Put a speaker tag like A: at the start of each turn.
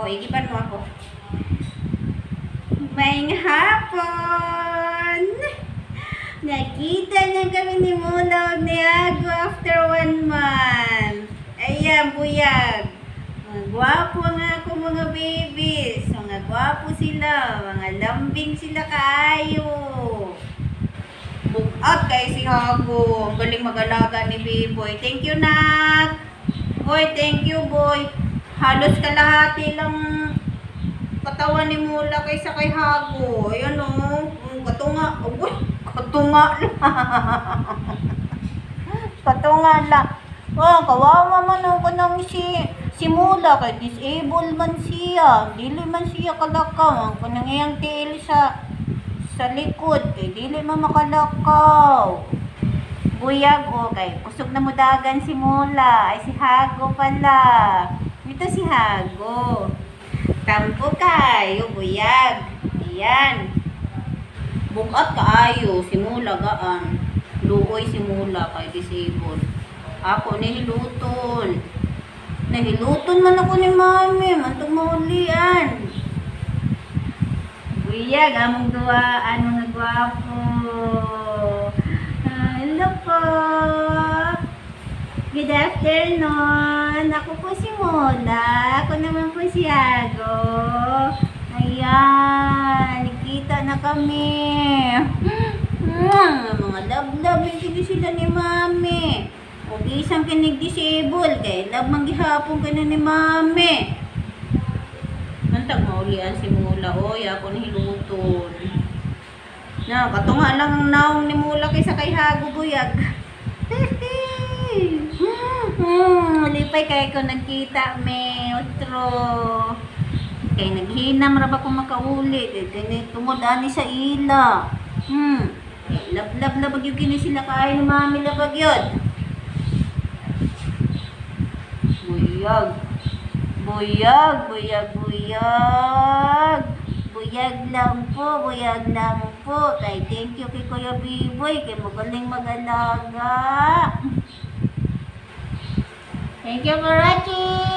A: O, igiban mo ako. Maayong hapon! Nakita niya kami ni Mula ni Hago after 1 month. Ayan, buyag. Mga gwapo nga ako mga babies. Mga gwapo sila. Mga lambing sila kaayo. Bukat kay si Hago. Ang galing mag-alaga ni Biboy. Thank you, Nak. Boy, thank you, boy. Halos kalahati lang katawan ni Mula kaysa kay Hago. Ayan o. Katunga. Uy, katunga lang. Katunga lang. Oh, kawawa man ako ng si Mula. Kay disabled man siya. Dili man siya kalakaw. Ang panangiyang tiil sa likod. Kay dili man makalakaw. Buyag o kay kusog na mudagan si Mula. Ay si Hago pala. Ito si Hago. Tampo kayo, buyag. Ayan. Bukat kaayo. Si Mula gaan. Luoy si Mula kay disabled. Ako nihiluton. Nahiluton man ako ni Mami. Mantong maulian. Buyag, among duwaan mga gwapo. Hello po. Good afternoon. Ako po si Mula. Ako naman po si Hago. Ayan. Nakita na kami. Mga love-love. Hindi sila ni Mami. O isang kinig-disable. Kaya love manggihapon ka na ni Mami. Mantag maulian si Mula. Oy, ako nahiluton. Na, katunga lang naong ni Mula kaysa kay Hago, buyag. Lipay kaya ko nagkita, me. Otro. Kaya naghinam ra ba kung makaulit. Tungod ani sa ila. Lab-lab na bagyog kini sila kaay ni Mami na bagyod. Buyag. Buyag, buyag, buyag. Buyag lang po, buyag lang po. Kay thank you kay Kuya Biboy. Kay magaling mag-alaga. Thank you for watching.